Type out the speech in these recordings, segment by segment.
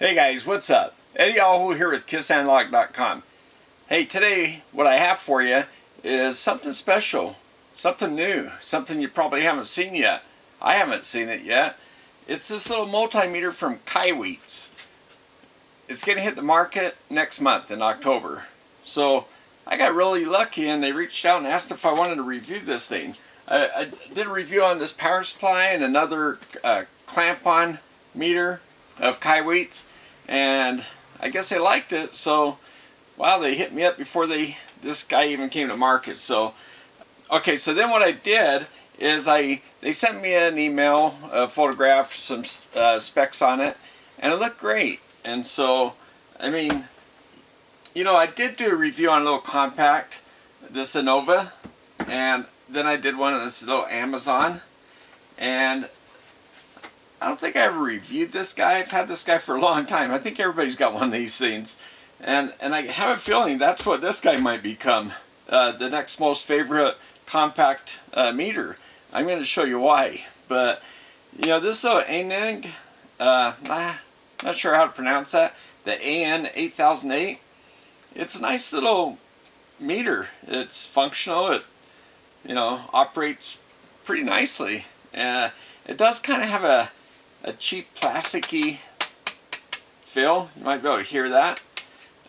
Hey guys, what's up? Eddie Alho here with KissAnalog.com. Hey, today what I have for you is something special, something new, something you probably haven't seen yet. I haven't seen it yet. It's this little multimeter from Kaiweets. It's going to hit the market next month in October. So I got really lucky and they reached out and asked if I wanted to review this thing. I did a review on this power supply and another clamp-on meter of Kaiweets, and I guess they liked it, so wow, they hit me up before this guy even came to market. So okay, so then what I did is they sent me an email, a photograph, some specs on it, and it looked great. And so I mean, you know, I did do a review on a little compact, this Innova, and then I did one of this little Amazon, and I don't think I ever reviewed this guy. I've had this guy for a long time. I think everybody's got one of these things. And I have a feeling that's what this guy might become. The next most favorite compact meter. I'm going to show you why. But, you know, this little ANIG, not sure how to pronounce that. The AN8008. It's a nice little meter. It's functional. It, you know, operates pretty nicely. It does kind of have a cheap plasticky feel. You might be able to hear that.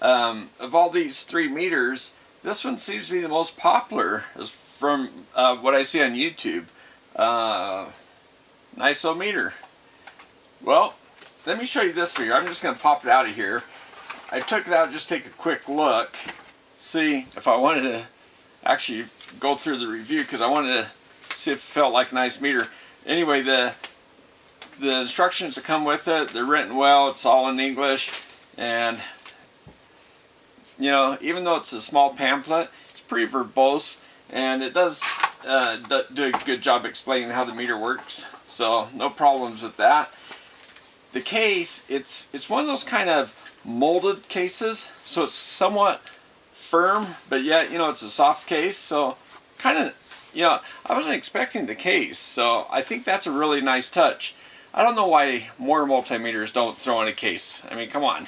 Of all these three meters, this one seems to be the most popular from what I see on YouTube. Nice little meter. Well, let me show you this meter. I'm just going to pop it out of here. I took it out just to take a quick look, see if I wanted to actually go through the review, because I wanted to see if it felt like a nice meter. Anyway, the instructions that come with it, they're written well. It's all in English, and you know, even though it's a small pamphlet, it's pretty verbose, and it does do a good job explaining how the meter works. So no problems with that. The case, it's one of those kind of molded cases, so it's somewhat firm, but yet, you know, it's a soft case. So kind of, you know, I wasn't expecting the case, so I think that's a really nice touch. I don't know why more multimeters don't throw in a case. I mean, come on.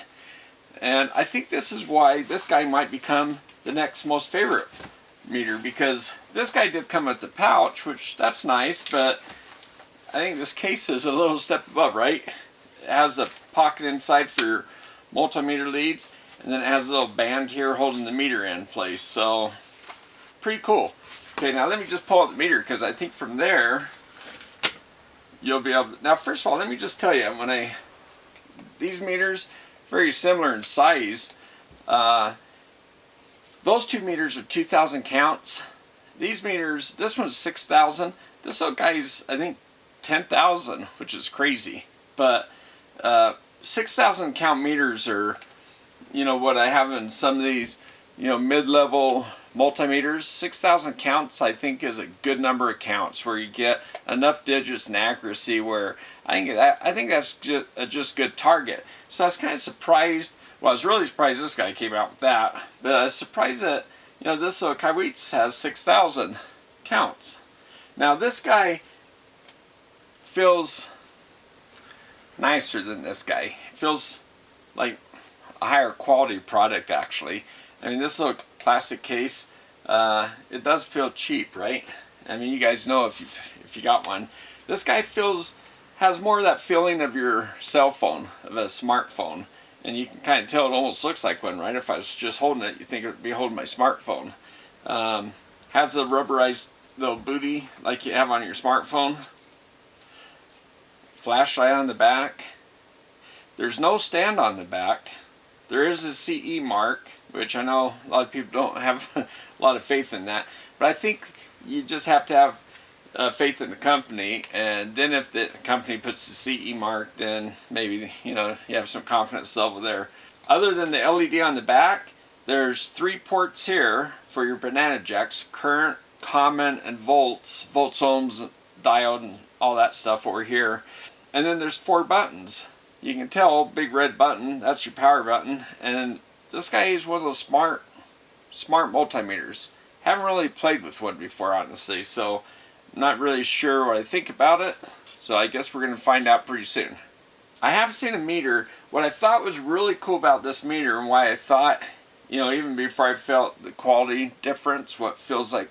And I think this is why this guy might become the next most favorite meter, because this guy did come with the pouch, which that's nice, but I think this case is a little step above, right? It has a pocket inside for your multimeter leads, and then it has a little band here holding the meter in place. So pretty cool. Okay, now let me just pull out the meter, because I think from there you'll be able to, now first of all, let me just tell you, these meters, very similar in size. Those two meters are 2,000 counts. These meters, this one's 6,000. This little guy's, I think, 10,000, which is crazy. But 6,000 count meters are, you know, what I have in some of these, you know, mid-level multimeters. 6,000 counts, I think, is a good number of counts where you get enough digits and accuracy where I think that's just good target. So I was kind of surprised. Well, I was really surprised this guy came out with that, but I was surprised that, you know, this Kaiweets has 6,000 counts. Now this guy feels nicer than this guy. It feels like a higher quality product, actually. I mean, this little plastic case, it does feel cheap, right? I mean, you guys know if you got one. This guy has more of that feeling of your cell phone, of a smartphone, and you can kind of tell it almost looks like one, right? If I was just holding it, you think it would be holding my smartphone. Has a rubberized little booty like you have on your smartphone. Flashlight on the back. There's no stand on the back. There is a CE mark, which I know a lot of people don't have a lot of faith in that, but I think you just have to have faith in the company, and then if the company puts the CE mark, then maybe, you know, you have some confidence level there. Other than the LED on the back, there's 3 ports here for your banana jacks: current, common, and volts, ohms, diode, and all that stuff over here. And then there's 4 buttons. You can tell, big red button, that's your power button. And this guy is one of those smart multimeters. Haven't really played with one before, honestly, so I'm not really sure what I think about it. So I guess we're going to find out pretty soon. I have seen a meter. What I thought was really cool about this meter, and why I thought, you know, even before I felt the quality difference, what feels like,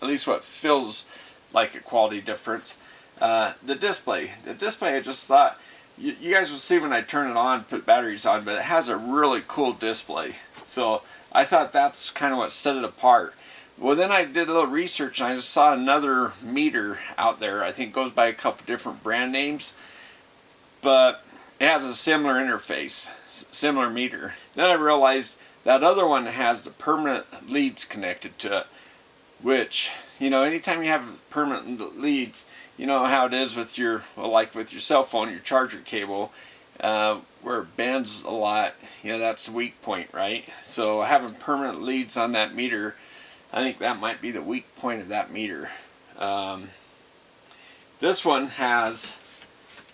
at least what feels like a quality difference, the display. The display, I just thought, you guys will see when I turn it on, put batteries on, but it has a really cool display. So I thought that's kind of what set it apart. Well, then I did a little research and I just saw another meter out there. I think it goes by a couple different brand names, but it has a similar interface, similar meter. Then I realized that other one has the permanent leads connected to it, which, you know, anytime you have permanent leads, you know how it is with your, well, like with your cell phone, your charger cable, where it bends a lot, you know, that's the weak point, right? So having permanent leads on that meter, I think that might be the weak point of that meter. This one has,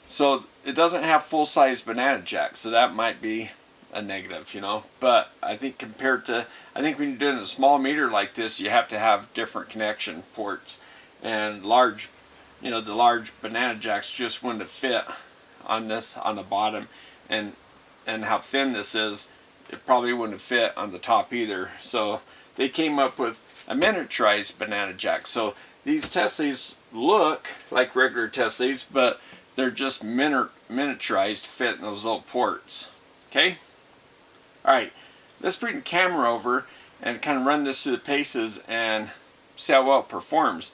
so it doesn't have full-size banana jack, so that might be a negative, you know. But I think compared to, I think when you're doing a small meter like this, you have to have different connection ports, and large, you know, the large banana jacks just wouldn't fit on this, on the bottom, and how thin this is, it probably wouldn't fit on the top either. So they came up with a miniaturized banana jack. So these Teslas look like regular Teslas, but they're just miniaturized, fit in those little ports. Okay? Alright, let's bring the camera over and kind of run this through the paces and see how well it performs.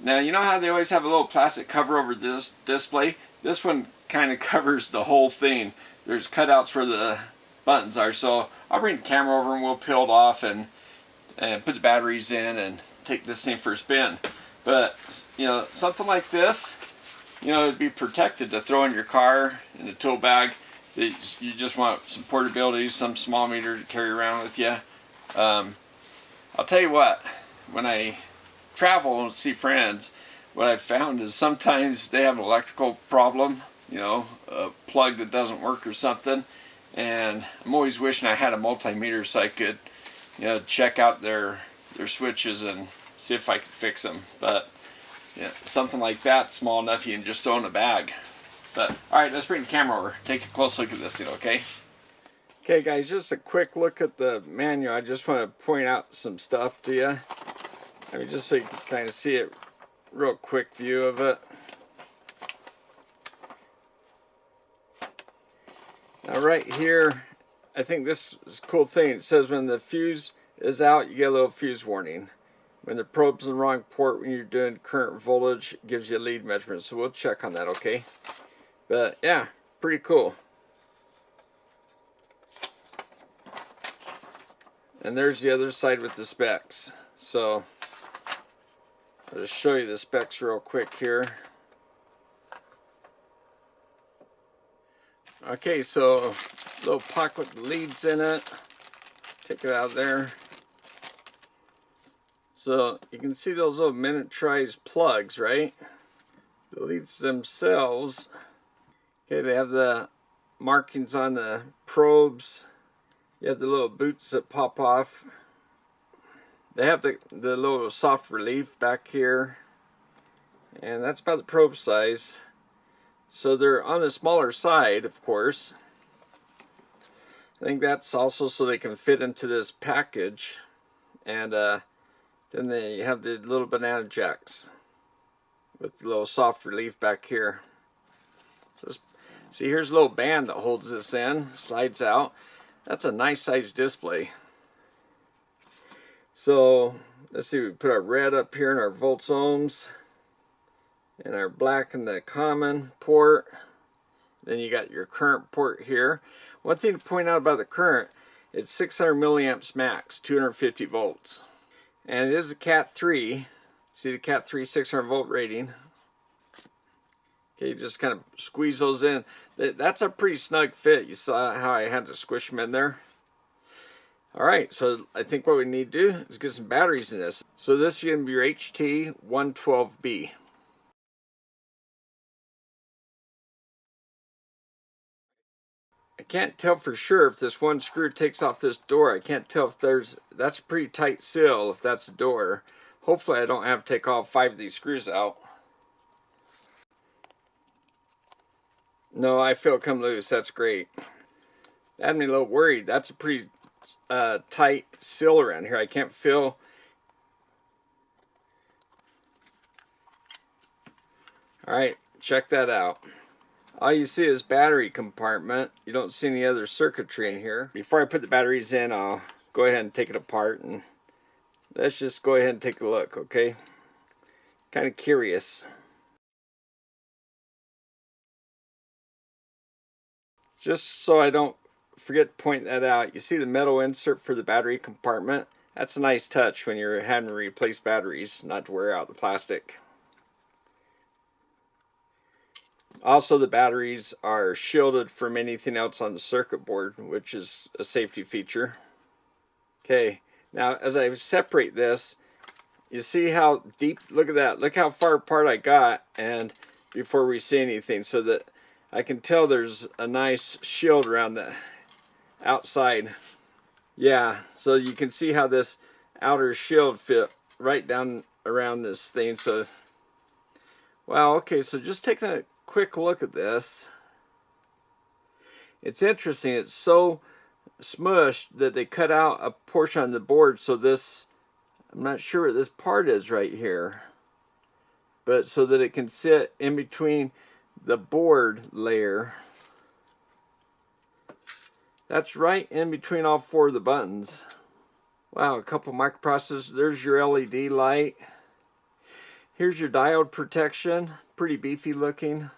Now, you know how they always have a little plastic cover over this display? This one kind of covers the whole thing. There's cutouts where the buttons are, so I'll bring the camera over and we'll peel it off and put the batteries in and take this thing for a spin. But, you know, something like this, you know, it'd be protected to throw in your car, in a tool bag. You just want some portability, some small meter to carry around with you. I'll tell you what, when I travel and see friends, what I've found is sometimes they have an electrical problem, you know, a plug that doesn't work or something, and I'm always wishing I had a multimeter so I could, you know, check out their switches and see if I could fix them. But yeah, something like that, small enough you can just throw in a bag. But alright, let's bring the camera over, take a close look at this thing, okay? Okay guys, just a quick look at the manual. I just want to point out some stuff to you. I mean, just so you can kind of see it, real quick view of it. Now right here, I think this is a cool thing. It says when the fuse is out, you get a little fuse warning. When the probe's in the wrong port when you're doing current voltage, it gives you a lead measurement. So we'll check on that, okay? But yeah, pretty cool. And there's the other side with the specs. So I'll just show you the specs real quick here. Okay, so little pocket leads in it. Take it out of there. So you can see those little miniaturized plugs, right? The leads themselves, okay, they have the markings on the probes. You have the little boots that pop off. They have the little soft relief back here. And that's about the probe size. So they're on the smaller side, of course. I think that's also so they can fit into this package. And then they have the little banana jacks with the little soft relief back here. So see, here's a little band that holds this in, slides out. That's a nice size display. So let's see, we put our red up here in our volts ohms, and our black in the common port. Then you got your current port here. One thing to point out about the current, it's 600 milliamps max, 250 volts. And it is a Cat 3. See the Cat 3 600 volt rating. Okay, you just kind of squeeze those in. That's a pretty snug fit. You saw how I had to squish them in there. Alright, so I think what we need to do is get some batteries in this. So this is going to be your HT112B. I can't tell for sure if this one screw takes off this door. I can't tell if that's a pretty tight seal if that's the door. Hopefully I don't have to take all 5 of these screws out. No, I feel it come loose. That's great. That had me a little worried. That's a pretty tight seal around here. I can't feel. All right, check that out. All you see is battery compartment. You don't see any other circuitry in here. Before I put the batteries in, I'll go ahead and take it apart, and let's just go ahead and take a look, okay? Kind of curious. Just so I don't forget to point that out, you see the metal insert for the battery compartment? That's a nice touch when you're having to replace batteries, not to wear out the plastic. Also, the batteries are shielded from anything else on the circuit board, which is a safety feature. Okay, now as I separate this, you see how deep, look at that, look how far apart I got, and before we see anything, so that I can tell there's a nice shield around the outside. Yeah, so you can see how this outer shield fit right down around this thing. So, wow, okay, so just taking a quick look at this. It's interesting, it's so smushed that they cut out a portion on the board, so this, I'm not sure what this part is right here, but so that it can sit in between the board layer. That's right in between all four of the buttons. Wow, a couple microprocessors. There's your LED light. Here's your diode protection. Pretty beefy looking.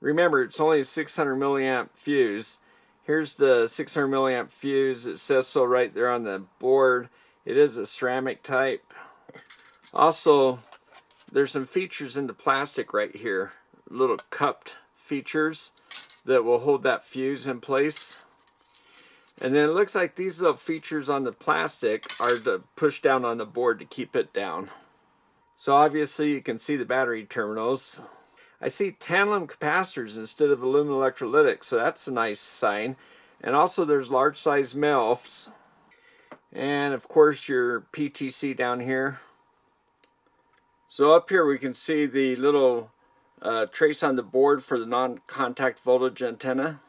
Remember, it's only a 600 milliamp fuse. Here's the 600 milliamp fuse. It says so right there on the board. It is a ceramic type. Also, there's some features in the plastic right here. Little cupped features that will hold that fuse in place. And then it looks like these little features on the plastic are to push down on the board to keep it down. So obviously you can see the battery terminals. I see tantalum capacitors instead of aluminum electrolytic, so that's a nice sign. And also there's large size MILFs. And of course your PTC down here. So up here we can see the little trace on the board for the non-contact voltage antenna.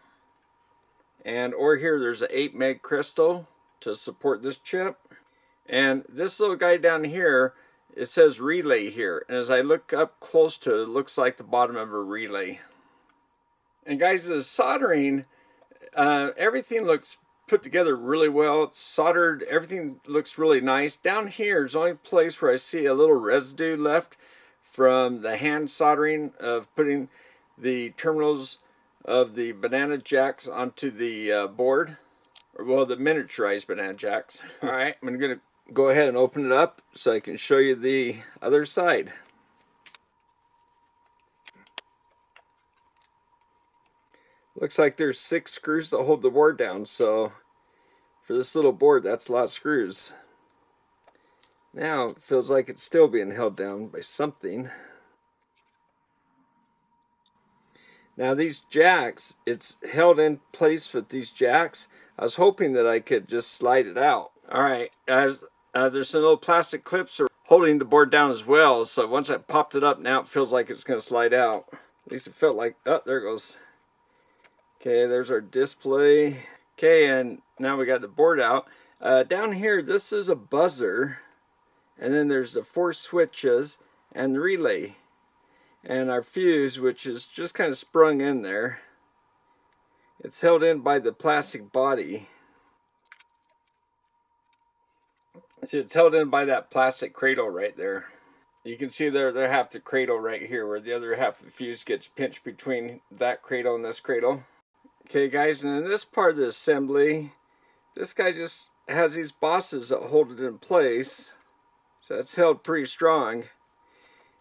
And over here there's an 8 meg crystal to support this chip. And this little guy down here, it says relay here. And as I look up close to it, it looks like the bottom of a relay. And guys, the soldering, everything looks put together really well. It's soldered, everything looks really nice. Down here is the only place where I see a little residue left from the hand soldering of putting the terminals of the banana jacks onto the board, or well, the miniaturized banana jacks. All right, I'm going to go ahead and open it up so I can show you the other side. Looks like there's 6 screws that hold the board down, so for this little board, that's a lot of screws. Now it feels like it's still being held down by something. Now these jacks, it's held in place with these jacks. I was hoping that I could just slide it out. All right, there's some little plastic clips are holding the board down as well. So once I popped it up, now it feels like it's going to slide out. At least it felt like, oh, there it goes. Okay, there's our display. Okay, and now we got the board out. Down here, this is a buzzer. And then there's the 4 switches and the relay. And our fuse, which is just kind of sprung in there. It's held in by the plastic body. So it's held in by that plastic cradle right there. You can see there half the cradle right here, where the other half of the fuse gets pinched between that cradle and this cradle. Okay guys, and in this part of the assembly, this guy just has these bosses that hold it in place. So it's held pretty strong.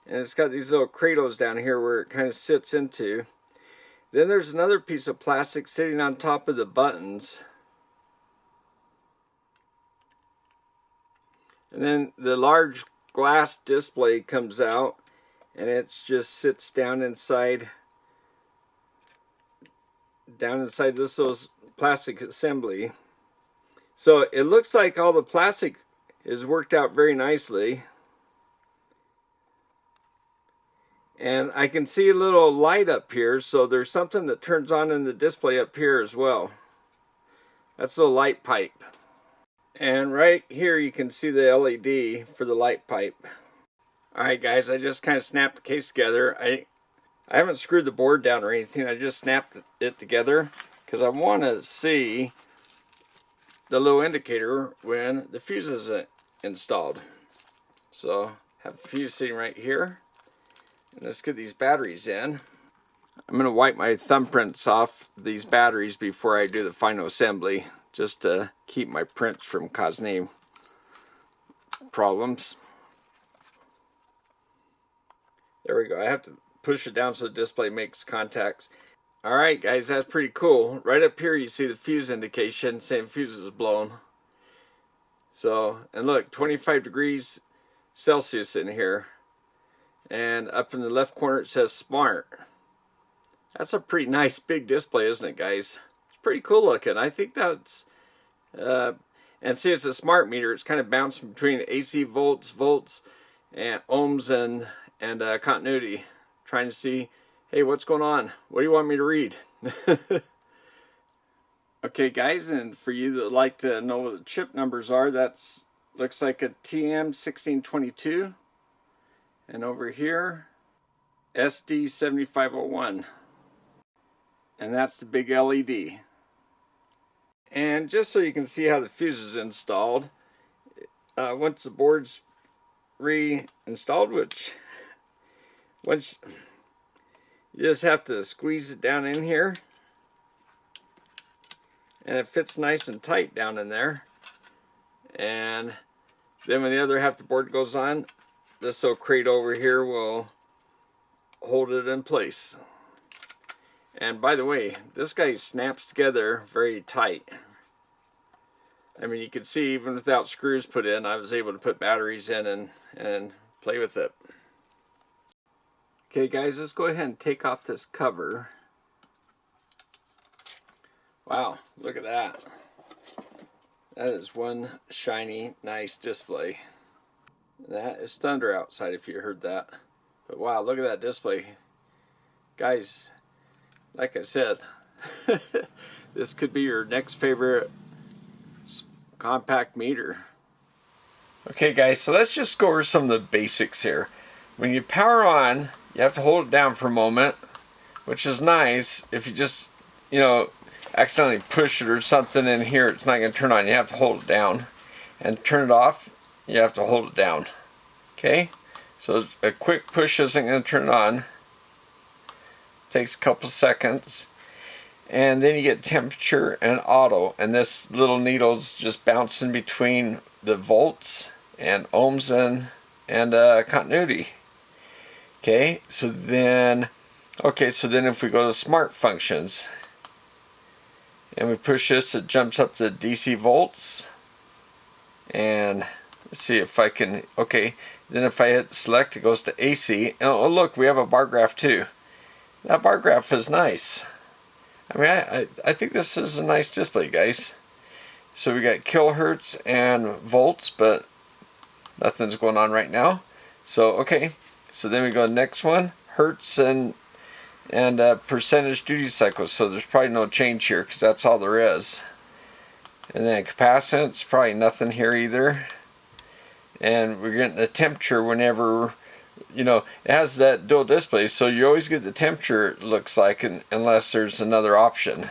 And it's got these little cradles down here where it kind of sits into. Then there's another piece of plastic sitting on top of the buttons. And then the large glass display comes out, and it just sits down inside this little plastic assembly. So it looks like all the plastic is worked out very nicely. And I can see a little light up here, so there's something that turns on in the display up here as well. That's the light pipe. And right here you can see the LED for the light pipe. Alright guys, I just kind of snapped the case together. I haven't screwed the board down or anything, I just snapped it together because I want to see the little indicator when the fuse is installed. So I have the fuse sitting right here. And let's get these batteries in. I'm going to wipe my thumbprints off these batteries before I do the final assembly, just to keep my prints from causing any problems. There we go. I have to push it down so the display makes contacts. Alright guys, that's pretty cool. Right up here you see the fuse indication saying fuse is blown. So, and look, 25 degrees Celsius in here. And up in the left corner it says smart. That's a pretty nice big display, isn't it guys? It's pretty cool looking. I think that's and see, it's a smart meter. It's kind of bouncing between AC volts, and ohms and continuity, trying to see, hey, what's going on? What do you want me to read? Okay guys, and for you that like to know what the chip numbers are, that's looks like a TM1622. And over here, SD7501. And that's the big LED. And just so you can see how the fuse is installed, once the board's reinstalled, once you just have to squeeze it down in here, and it fits nice and tight down in there. And then when the other half of the board goes on, this little crate over here will hold it in place. And by the way, this guy snaps together very tight. I mean, you can see even without screws put in, I was able to put batteries in and play with it. Okay guys, let's go ahead and take off this cover. Wow, look at that. That is one shiny, nice display. That is thunder outside if you heard that. But wow, look at that display. Guys, like I said, this could be your next favorite compact meter. Okay guys, so let's just go over some of the basics here. When you power on, you have to hold it down for a moment, which is nice. If you just, accidentally push it or something in here, it's not going to turn on. You have to hold it down. And turn it off, you have to hold it down. Okay, so a quick push isn't going to turn it on. Takes a couple seconds, and then you get temperature and auto, and this little needle's just bouncing between the volts and ohms and continuity. Okay, so then if we go to smart functions and we push this, it jumps up to DC volts. And let's see if I can, okay, then if I hit select, it goes to AC. And oh look, we have a bar graph too. That bar graph is nice. I mean, I think this is a nice display, guys. So we got kilohertz and volts, but nothing's going on right now. So okay, so then we go to the next one, hertz and percentage duty cycles. So there's probably no change here because that's all there is. And then capacitance, probably nothing here either. And we're getting the temperature whenever, it has that dual display, so you always get the temperature, it looks like, unless there's another option.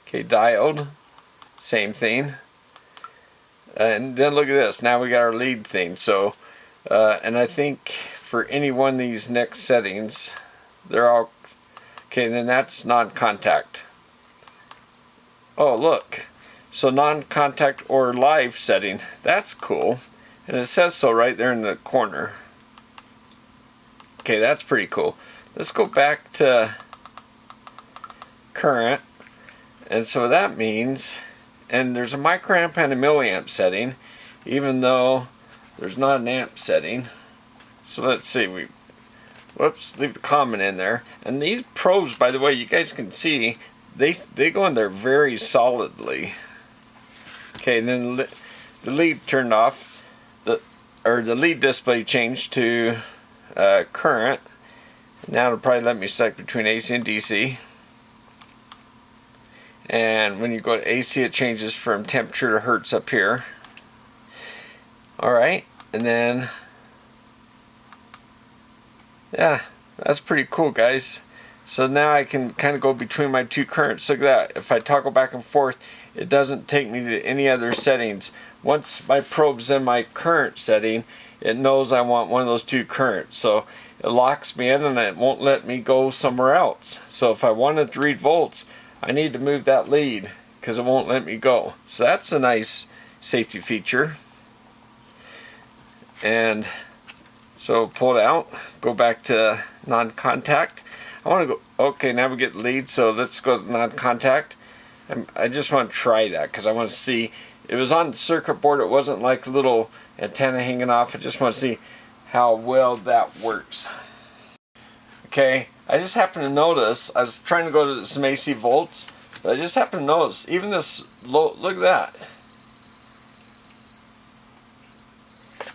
Okay, diode, same thing. And then look at this, now we got our lead thing. So, and I think for any one of these next settings, they're all, okay, and then that's non-contact. Oh, look. So non-contact or live setting, that's cool. And it says so right there in the corner. Okay, that's pretty cool. Let's go back to current. And so that means, and there's a microamp and a milliamp setting, even though there's not an amp setting. So let's see, leave the comment in there. And these probes, by the way, you guys can see, they go in there very solidly. Okay, and then the lead turned off, the lead display changed to current, Now it'll probably let me select between AC and DC. And when you go to AC, it changes from temperature to hertz up here. Alright, and then, yeah, that's pretty cool, guys. So now I can kind of go between my two currents. Look at that. If I toggle back and forth, it doesn't take me to any other settings. Once my probe's in my current setting, it knows I want one of those two currents. So it locks me in and it won't let me go somewhere else. So if I wanted to read volts, I need to move that lead because it won't let me go. So that's a nice safety feature. And so pull it out, go back to non-contact. I want to go, okay, now we get the lead, so let's go to non-contact. I just want to try that because I want to see. It was on the circuit board, it wasn't like a little antenna hanging off. I just want to see how well that works. Okay, I just happened to notice, I was trying to go to some AC volts, but I just happened to notice, even this low, look at that.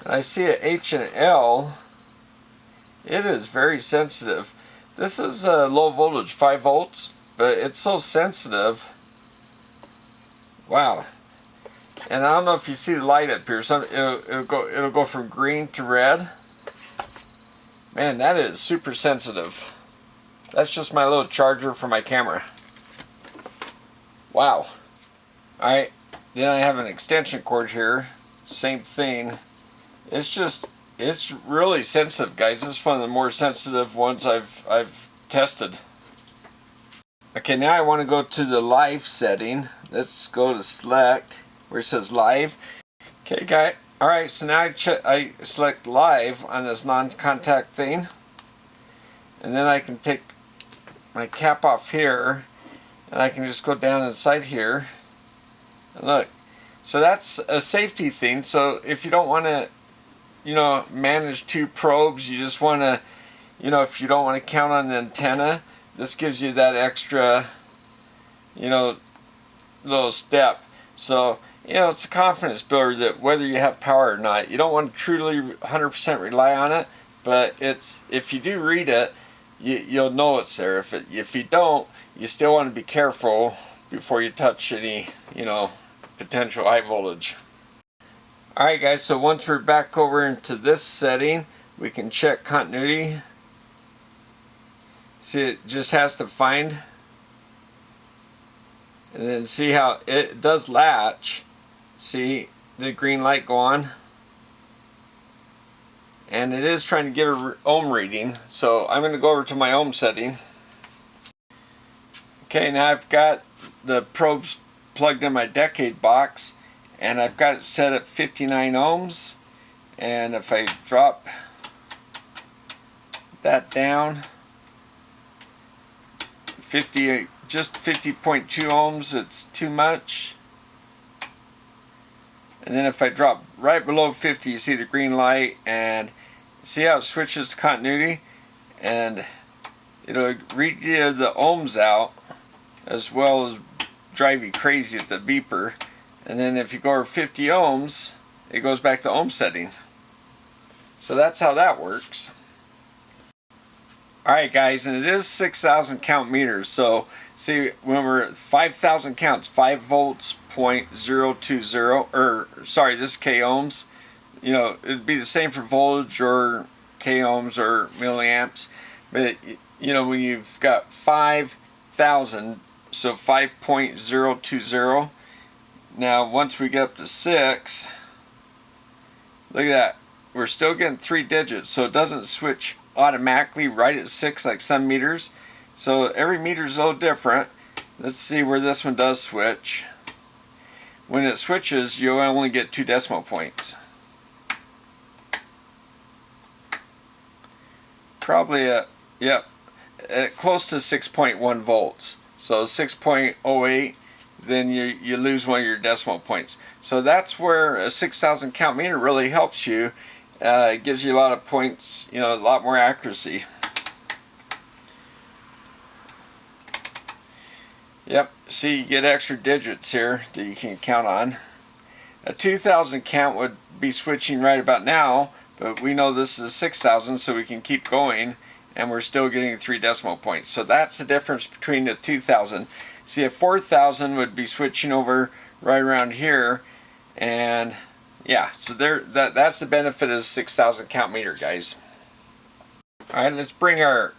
And I see an H and an L, it is very sensitive. This is a low voltage, 5 volts, but it's so sensitive. Wow. And I don't know if you see the light up here. It'll go from green to red. Man, that is super sensitive. That's just my little charger for my camera. Wow. Alright, then I have an extension cord here. Same thing. It's really sensitive, guys. This is one of the more sensitive ones I've tested. Okay, now I want to go to the live setting. Let's go to select where it says live. Okay, guys. Alright, so now I select live on this non-contact thing. And then I can take my cap off here and I can just go down inside here. And look. So that's a safety thing. So if you don't want to, manage 2 probes, you just want to, if you don't want to count on the antenna, this gives you that extra, little step. So, it's a confidence builder that whether you have power or not, you don't want to truly 100% rely on it, but if you do read it, you'll know it's there. If you don't, you still want to be careful before you touch any, potential high voltage. Alright guys, so once we're back over into this setting, we can check continuity. See, it just has to find, and then see how it does latch. See the green light go on, and it is trying to give an ohm reading. So I'm going to go over to my ohm setting. Okay, now I've got the probes plugged in my decade box, and I've got it set at 59 ohms. And if I drop that down, just 50.2 ohms, it's too much. And then if I drop right below 50, you see the green light, and see how it switches to continuity, and it'll read you the ohms out as well as drive you crazy at the beeper. And then if you go over 50 ohms, it goes back to ohm setting. So that's how that works. Alright guys, and it is 6,000 count meters. So see, when we're at 5,000 counts, 5 volts, 0.020, or sorry, this is k ohms. It'd be the same for voltage or k ohms or milliamps. But when you've got 5,000, so 5.020. Now once we get up to 6, look at that. We're still getting 3 digits, so it doesn't switch automatically right at 6 like some meters. So every meter is a little different. Let's see where this one does switch. When it switches, you'll only get 2 decimal points. Probably close to 6.1 volts. So 6.08, then you lose one of your decimal points. So that's where a 6,000 count meter really helps you. It gives you a lot of points, a lot more accuracy. Yep, see, you get extra digits here that you can count on. A 2,000 count would be switching right about now, but we know this is 6,000, so we can keep going and we're still getting 3 decimal points. So that's the difference between the 2000. See, a 4000 would be switching over right around here, and yeah, so that's the benefit of 6000 count meter, guys. Alright, let's bring our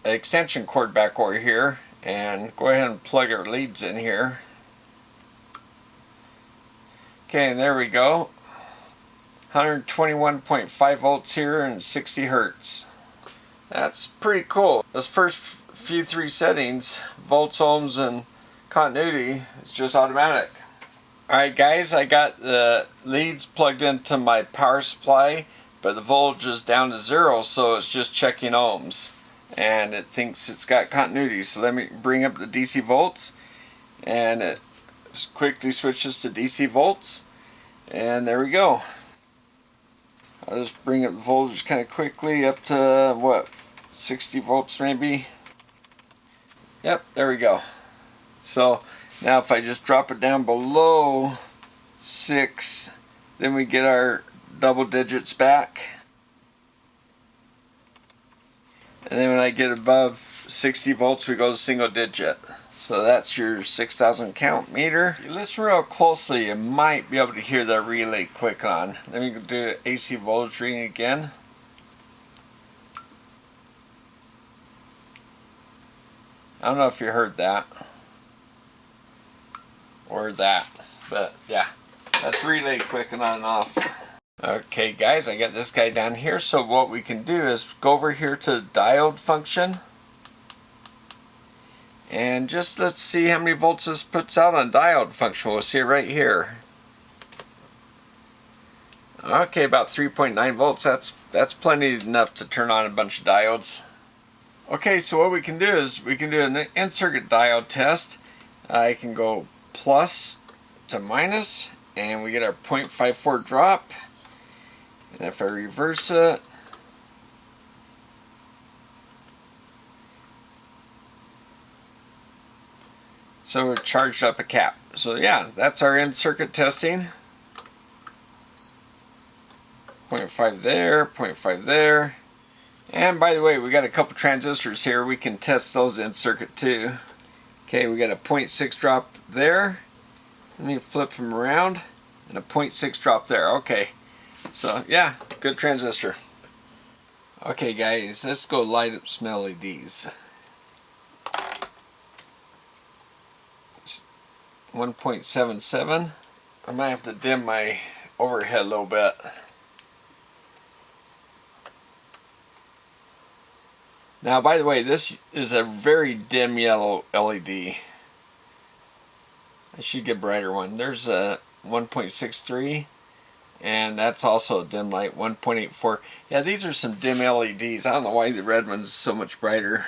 extension cord back over here and go ahead and plug our leads in here. Okay, and there we go. 121.5 volts here and 60 hertz. That's pretty cool. Those first few 3 settings, volts, ohms, and continuity, is just automatic. Alright guys, I got the leads plugged into my power supply, but the voltage is down to 0, so it's just checking ohms. And it thinks it's got continuity. So let me bring up the DC volts, and it quickly switches to DC volts, and there we go. I'll just bring up the voltage kind of quickly up to what, 60 volts maybe. Yep, there we go. So now if I just drop it down below 6, then we get our double digits back. And then when I get above 60 volts, we go to single digit. So that's your 6000 count meter. If you listen real closely, you might be able to hear that relay click on. Let me do AC voltage reading again. I don't know if you heard that or that, but yeah, that's relay clicking on and off. Okay guys, I got this guy down here, so what we can do is go over here to the diode function, and just let's see how many volts this puts out on diode function. We'll see it right here. Okay, about 3.9 volts. That's plenty enough to turn on a bunch of diodes. Okay, so what we can do is we can do an in-circuit diode test. I can go plus to minus, and we get our 0.54 drop. And if I reverse it, so we're charged up a cap. So yeah, that's our in-circuit testing. 0.5 there, 0.5 there. And by the way, we got a couple transistors here. We can test those in circuit too. Okay, we got a 0.6 drop there. Let me flip them around. And a 0.6 drop there. Okay. So yeah, good transistor. Okay guys, let's go light up some LEDs. 1.77. I might have to dim my overhead a little bit. Now by the way, this is a very dim yellow LED. I should get a brighter one. There's a 1.63, and that's also a dim light, 1.84. Yeah, these are some dim LEDs. I don't know why the red one's so much brighter.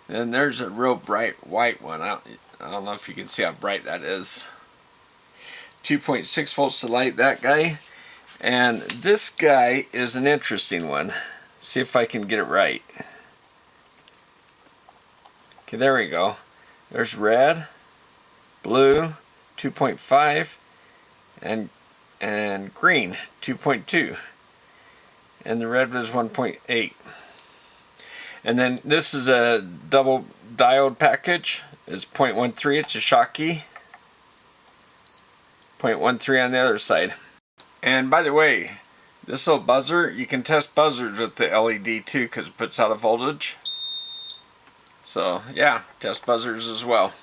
Then there's a real bright white one. I don't know if you can see how bright that is. 2.6 volts to light that guy. And this guy is an interesting one. See if I can get it right. Okay, there we go. There's red, blue, 2.5, and green, 2.2. And the red was 1.8. And then this is a double diode package. It's 0.13, it's a Schottky. 0.13 on the other side. And by the way, this little buzzer, you can test buzzers with the LED too, because it puts out a voltage. So yeah, test buzzers as well.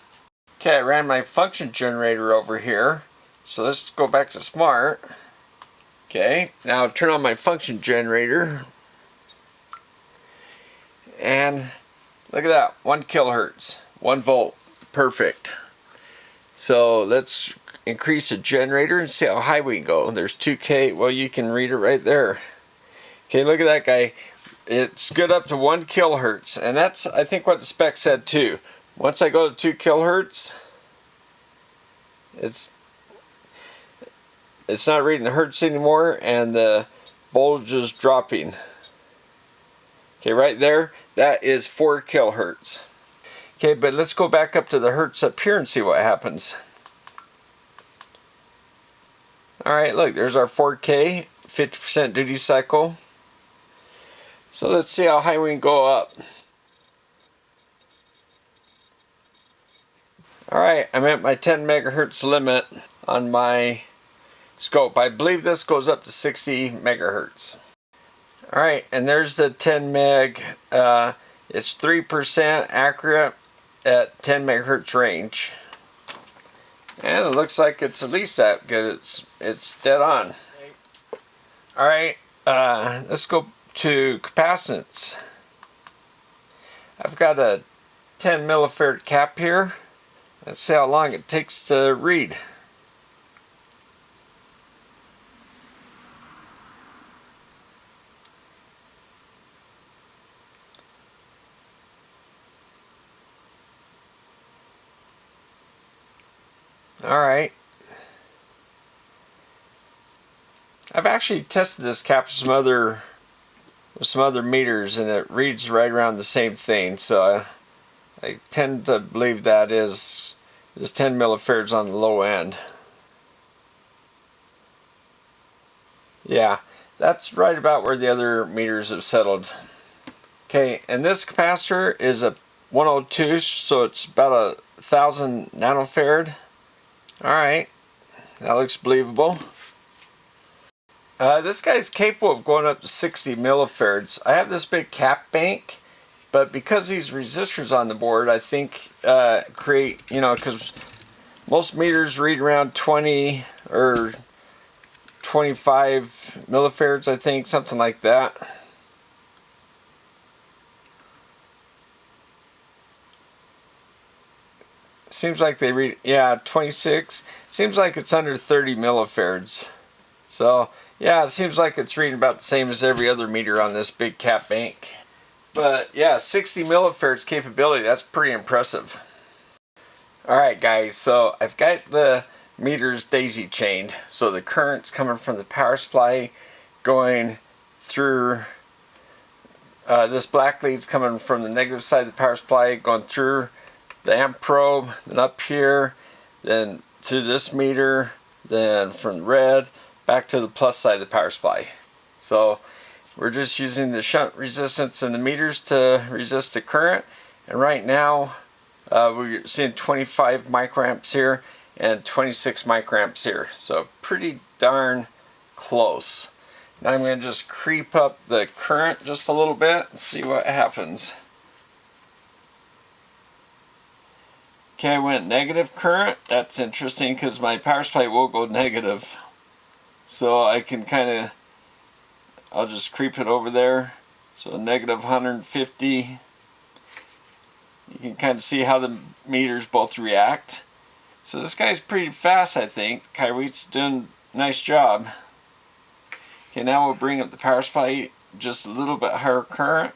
Okay, I ran my function generator over here. So let's go back to smart. Okay, now turn on my function generator. And look at that, 1 kilohertz, 1 volt, perfect. So let's increase the generator and see how high we can go. There's 2K, well you can read it right there. Okay, look at that guy. It's good up to 1 kilohertz, and that's I think what the spec said too. Once I go to 2 kilohertz, it's not reading the hertz anymore, and the voltage is dropping. Okay, right there, that is 4 kilohertz. Okay, but let's go back up to the hertz up here and see what happens. Alright, look, there's our 4K, 50% duty cycle. So let's see how high we can go up. Alright, I'm at my 10 megahertz limit on my scope. I believe this goes up to 60 megahertz. Alright, and there's the 10 meg. It's 3% accurate at 10 megahertz range. And it looks like it's at least that good. It's dead on. Alright, let's go to capacitance. I've got a 10 millifarad cap here. Let's see how long it takes to read. Alright. I've actually tested this cap with some other meters, and it reads right around the same thing, so I tend to believe that is 10 millifarads on the low end. Yeah, that's right about where the other meters have settled. Okay, and this capacitor is a 102, so it's about 1,000 nanofarad. Alright, that looks believable. This guy's capable of going up to 60 millifarads. I have this big cap bank, but because these resistors on the board, I think create, because most meters read around 20 or 25 millifarads, I think, something like that. Seems like they read, yeah, 26. Seems like it's under 30 millifarads. So, yeah, it seems like it's reading about the same as every other meter on this big cap bank. But, yeah, 60 millifarads capability, that's pretty impressive. Alright, guys, so I've got the meters daisy chained. So the current's coming from the power supply going through, this black lead's coming from the negative side of the power supply, going through the amp probe, then up here, then to this meter, then from red back to the plus side of the power supply. So we're just using the shunt resistance in the meters to resist the current, and right now we're seeing 25 microamps here and 26 microamps here, so pretty darn close. Now I'm going to just creep up the current just a little bit and see what happens. Okay, I went negative current. That's interesting because my power supply will go negative. So I can I'll just creep it over there. So negative 150. You can kind of see how the meters both react. So this guy's pretty fast, I think. Kaiweets doing a nice job. Okay, now we'll bring up the power supply just a little bit higher current.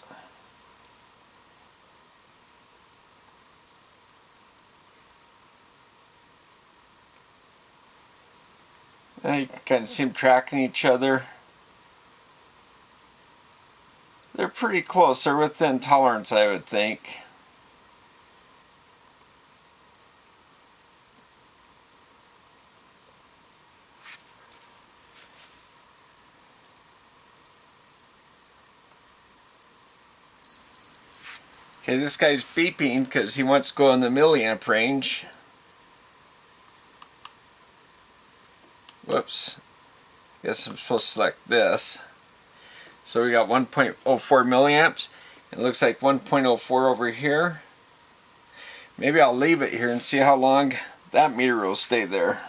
Now you can kind of see them tracking each other. They're pretty close. They're within tolerance, I would think. Okay, this guy's beeping because he wants to go in the milliamp range. Whoops. Guess I'm supposed to select this. So we got 1.04 milliamps. It looks like 1.04 over here. Maybe I'll leave it here and see how long that meter will stay there.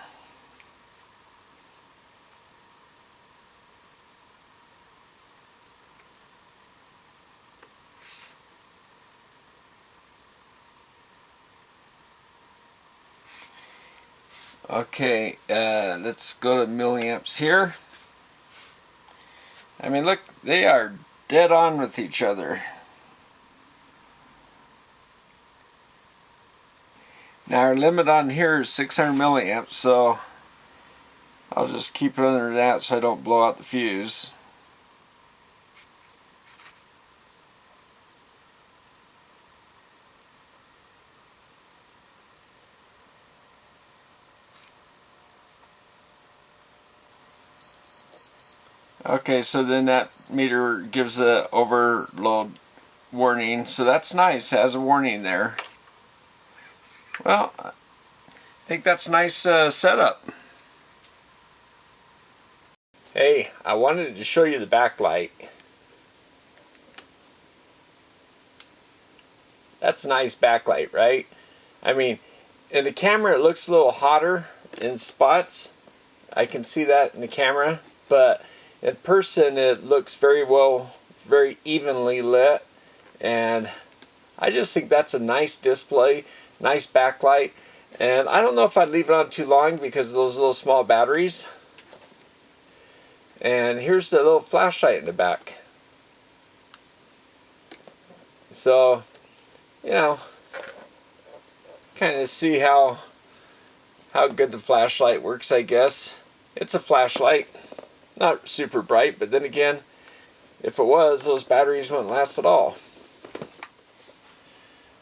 Okay, let's go to milliamps here. I mean, look, they are dead on with each other. Now our limit on here is 600 milliamps, so I'll just keep it under that so I don't blow out the fuse. Okay, so then that meter gives a overload warning, so that's nice. It has a warning there. Well, I think that's a nice setup. Hey, I wanted to show you the backlight. That's a nice backlight, right? I mean, in the camera it looks a little hotter in spots. I can see that in the camera, but in person it looks very evenly lit, and I just think that's a nice display, nice backlight. And I don't know if I'd leave it on too long because of those little small batteries. And here's the little flashlight in the back. So, you know, kind of see how good the flashlight works, I guess. It's a flashlight, not super bright, but then again, if it was, those batteries wouldn't last at all.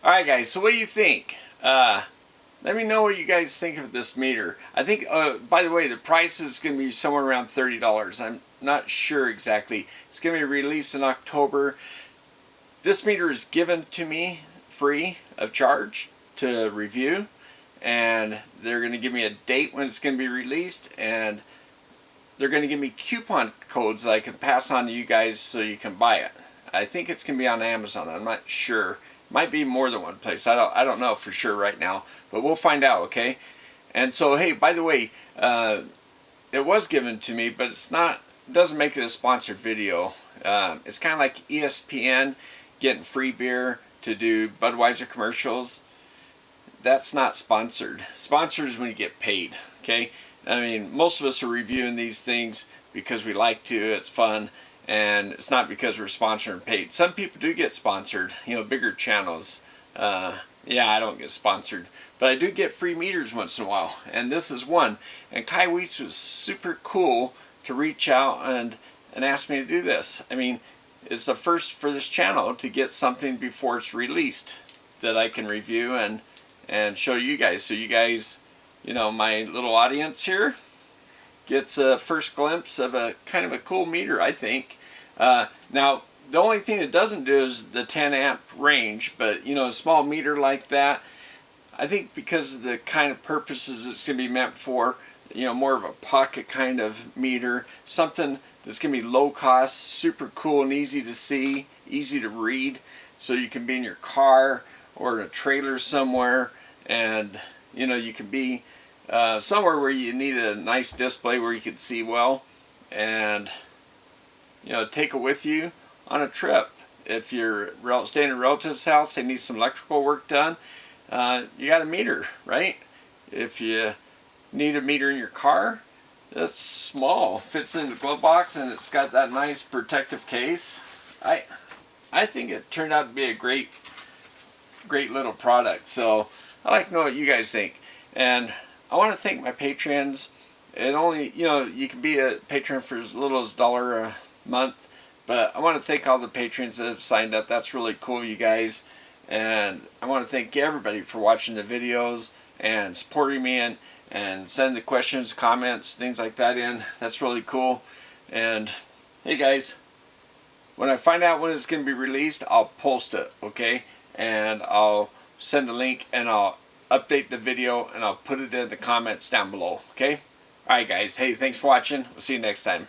Alright guys, so what do you think? Let me know what you guys think of this meter. I think, by the way, the price is going to be somewhere around $30. I'm not sure exactly. It's going to be released in October. This meter is given to me free of charge to review, and they're going to give me a date when it's going to be released, and they're going to give me coupon codes that I can pass on to you guys so you can buy it. I think it's going to be on Amazon. I'm not sure. Might be more than one place. I don't know for sure right now, but we'll find out, okay? And so, hey, by the way, it was given to me, but it's not. It doesn't make it a sponsored video. It's kind of like ESPN getting free beer to do Budweiser commercials. That's not sponsored. Sponsored is when you get paid, okay? I mean, most of us are reviewing these things because we like to. It's fun. And it's not because we're sponsored and paid. Some people do get sponsored, you know, bigger channels. Yeah, I don't get sponsored, but I do get free meters once in a while, and this is one. And Kaiweets was super cool to reach out and ask me to do this. I mean, it's the first for this channel to get something before it's released that I can review and show you guys. So you guys, you know, my little audience here gets a first glimpse of a kind of a cool meter, I think. Now, the only thing it doesn't do is the 10 amp range, but you know, a small meter like that, I think because of the kind of purposes it's going to be meant for, you know, more of a pocket kind of meter, something that's going to be low cost, super cool and easy to see, easy to read, so you can be in your car or in a trailer somewhere, and you know, you can be somewhere where you need a nice display where you can see well, and you know, take it with you on a trip. If you're staying at a relative's house, they need some electrical work done, you got a meter, right? If you need a meter in your car, that's small, fits in the glove box, and it's got that nice protective case. I think it turned out to be a great little product. So I'd like to know what you guys think. And I want to thank my patrons. It only, you know, you can be a patron for as little as $1 a month, but I want to thank all the patrons that have signed up. That's really cool, you guys. And I want to thank everybody for watching the videos and supporting me and sending the questions, comments, things like that in. That's really cool. And hey guys, when I find out when it's going to be released, I'll post it, okay? And I'll send the link, and I'll update the video, and I'll put it in the comments down below, okay? Alright guys, hey, thanks for watching. We'll see you next time.